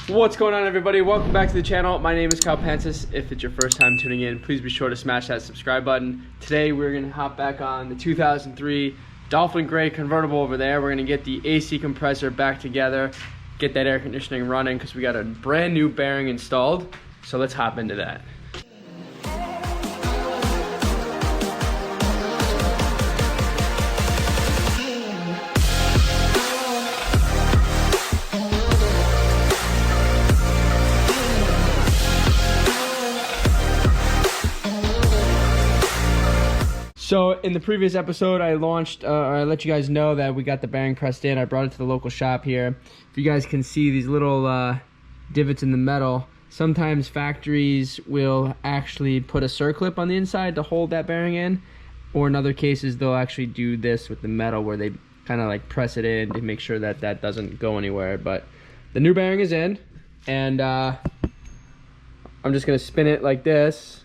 What's going on, everybody? Welcome back to the channel. My name is Pancis. If it's your first time tuning in, please be sure to smash that subscribe button. Today we're going to hop back on the 2003 Dolphin Gray convertible over there. We're going to get the AC compressor back together, get that air conditioning running because we got a brand new bearing installed. So let's hop into that. So in the previous episode, I let you guys know that we got the bearing pressed in. I brought it to the local shop here. If you guys can see these little divots in the metal, sometimes factories will actually put a circlip on the inside to hold that bearing in, or in other cases they'll actually do this with the metal where they kind of like press it in to make sure that that doesn't go anywhere. But the new bearing is in, and I'm just gonna spin it like this.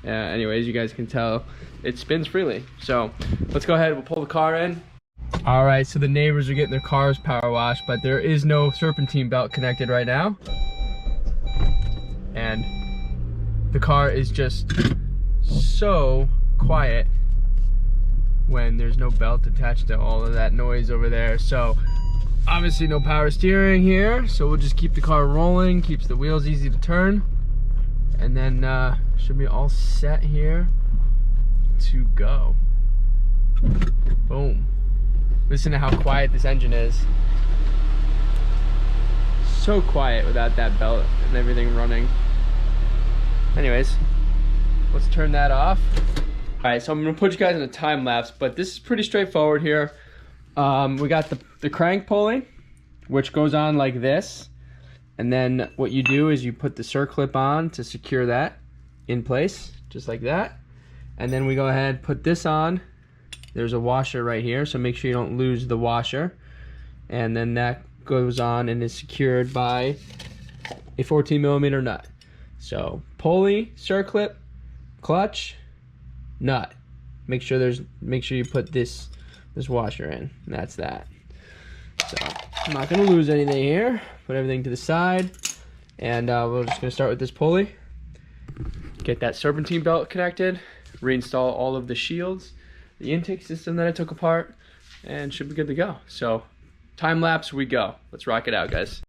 Anyways, you guys can tell it spins freely. So let's go ahead, we'll pull the car in. All right, so the neighbors are getting their cars power washed, but there is no serpentine belt connected right now. And the car is just so quiet when there's no belt attached to all of that noise over there. So obviously no power steering here, so we'll just keep the car rolling, keeps the wheels easy to turn. And then should be all set here to go. Boom. Listen to how quiet this engine is. So quiet without that belt and everything running. Anyways, let's turn that off. All right, so I'm gonna put you guys in a time lapse, but this is pretty straightforward here. We got the crank pulley, which goes on like this. And then what you do is you put the circlip on to secure that in place, just like that. And then we go ahead and put this on. There's a washer right here, so make sure you don't lose the washer. And then that goes on and is secured by a 14mm nut. So pulley, circlip, clutch, nut. Make sure you put this washer in. And that's that. So I'm not gonna lose anything here. Put everything to the side, and we're just gonna start with this pulley. Get that serpentine belt connected, reinstall all of the shields, the intake system that I took apart, and should be good to go. So time lapse we go. Let's rock it out, guys.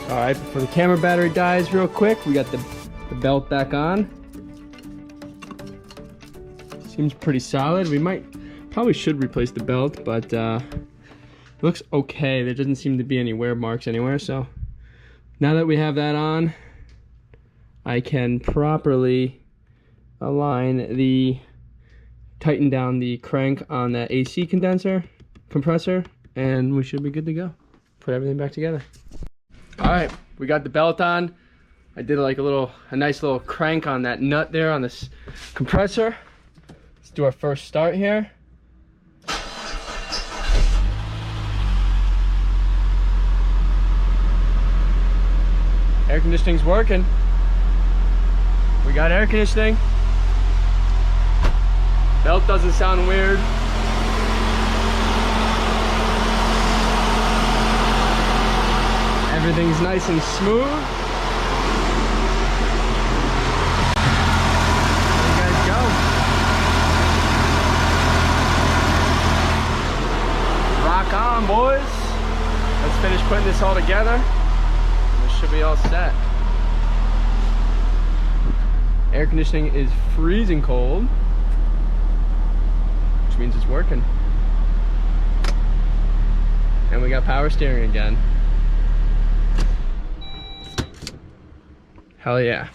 Alright, before the camera battery dies real quick, we got the belt back on. Seems pretty solid. We probably should replace the belt, but it looks okay. There doesn't seem to be any wear marks anywhere. So now that we have that on, I can properly tighten down the crank on that AC compressor, and we should be good to go. Put everything back together. All right, we got the belt on. I did like a nice little crank on that nut there on this compressor. Let's do our first start here. Air conditioning's working. We got air conditioning. Belt doesn't sound weird. Everything's nice and smooth. There you guys go. Rock on, boys. Let's finish putting this all together. This should be all set. Air conditioning is freezing cold, which means it's working. And we got power steering again. Hell yeah.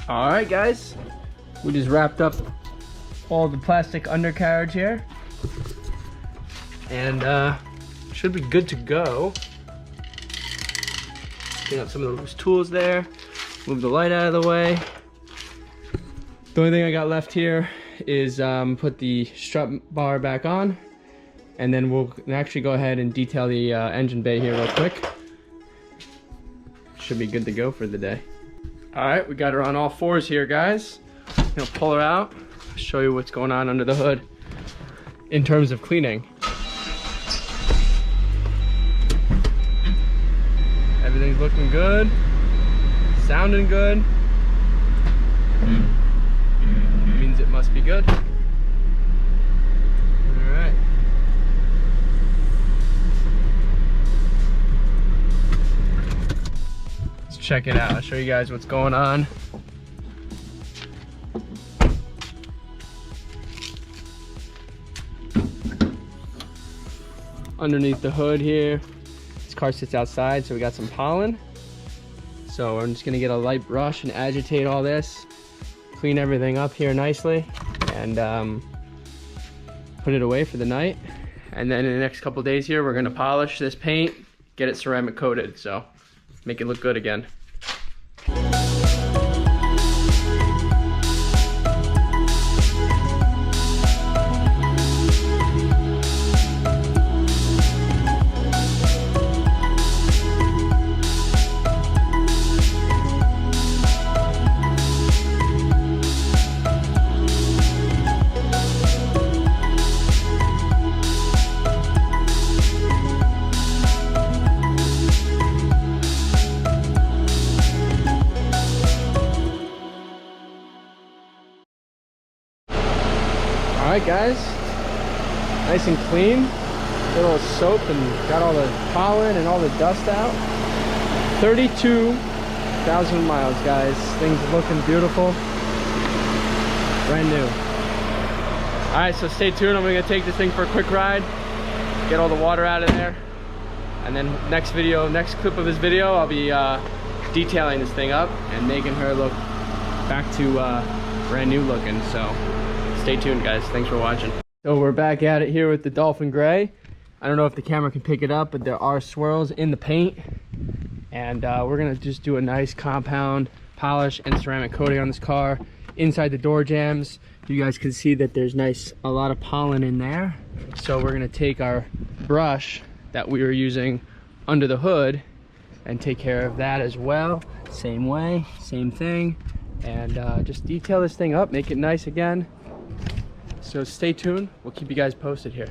Alright guys, we just wrapped up all the plastic undercarriage here, and should be good to go. Clean up some of those tools there, move the light out of the way. The only thing I got left here is put the strut bar back on, and then we'll actually go ahead and detail the engine bay here real quick. Should be good to go for the day. All right, we got her on all fours here, guys. I'm gonna pull her out, show you what's going on under the hood in terms of cleaning. Everything's looking good, sounding good. Means it must be good. All right. Check it out. I'll show you guys what's going on. Underneath the hood here, this car sits outside, so we got some pollen. So I'm just gonna get a light brush and agitate all this, clean everything up here nicely, and put it away for the night. And then in the next couple days here, we're gonna polish this paint, get it ceramic coated, so make it look good again. Alright guys, nice and clean, a little soap and got all the pollen and all the dust out. 32,000 miles guys, things looking beautiful, brand new. Alright, so stay tuned, I'm gonna take this thing for a quick ride, get all the water out of there, and then next clip of this video, I'll be detailing this thing up and making her look back to brand new looking, so stay tuned guys, thanks for watching. So we're back at it here with the Dolphin Gray. I don't know if the camera can pick it up, but there are swirls in the paint. And we're gonna just do a nice compound polish and ceramic coating on this car. Inside the door jambs, you guys can see that there's a lot of pollen in there. So we're gonna take our brush that we were using under the hood and take care of that as well. Same way, same thing. And just detail this thing up, make it nice again. So stay tuned, we'll keep you guys posted here.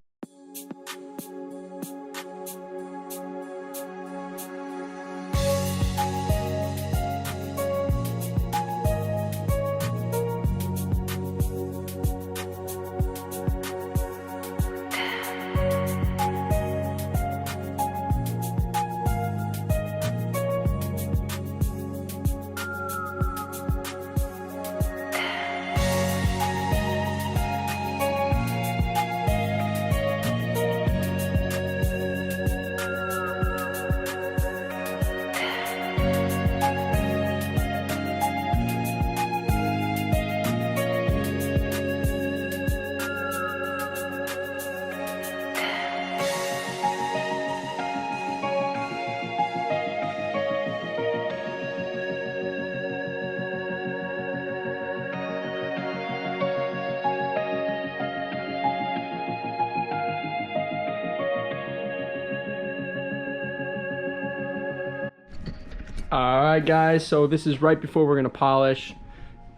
Alright guys, so this is right before we're going to polish,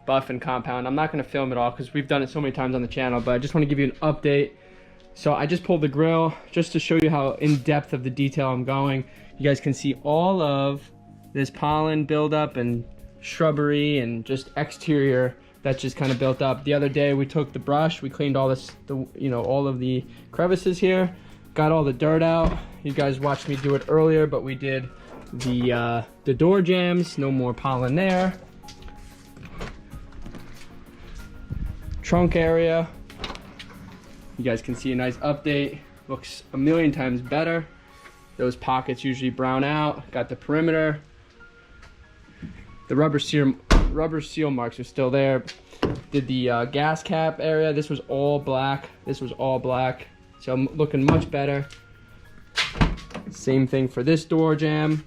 buff, and compound. I'm not going to film it all because we've done it so many times on the channel, but I just want to give you an update. So I just pulled the grill just to show you how in depth of the detail I'm going. You guys can see all of this pollen buildup and shrubbery and just exterior that's just kind of built up. The other day we took the brush, we cleaned all this, all of the crevices here, got all the dirt out. You guys watched me do it earlier, but we did the door jambs, no more pollen there. Trunk area, you guys can see a nice update, looks a million times better. Those pockets usually brown out. Got the perimeter. The rubber seal marks are still there. Did the gas cap area, this was all black, this was all black, so I'm looking much better. Same thing for this door jamb.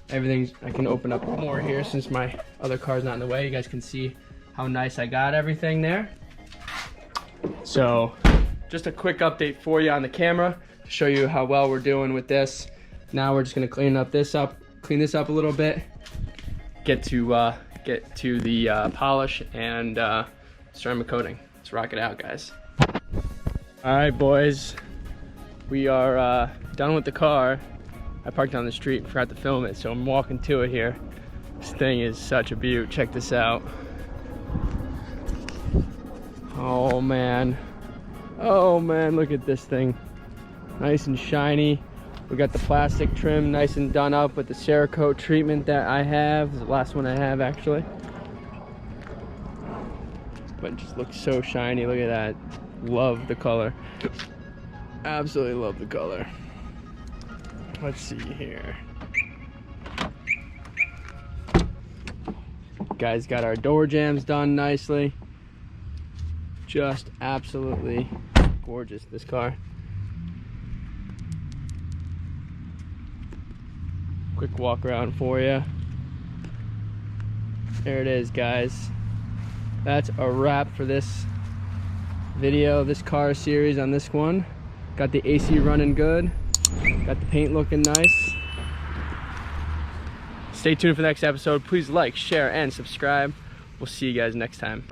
Everything's, I can open up more here since my other car's not in the way. You guys can see how nice I got everything there. So just a quick update for you on the camera to show you how well we're doing with this. Now we're just gonna clean this up a little bit, get to the polish and ceramic coating. Let's rock it out, guys. All right, boys, we are done with the car. I parked on the street and forgot to film it, so I'm walking to it here. This thing is such a beaut. Check this out. Oh man, look at this thing. Nice and shiny. We got the plastic trim nice and done up with the Cerakote treatment that I have. The last one I have, actually. But it just looks so shiny. Look at that. Love the color. Absolutely love the color. Let's see here. Guys, got our door jambs done nicely. Just absolutely gorgeous, this car. Quick walk around for you. There it is, guys. That's a wrap for this video, this car series on this one. Got the AC running good. Got the paint looking nice. Stay tuned for the next episode. Please like, share, and subscribe. We'll see you guys next time.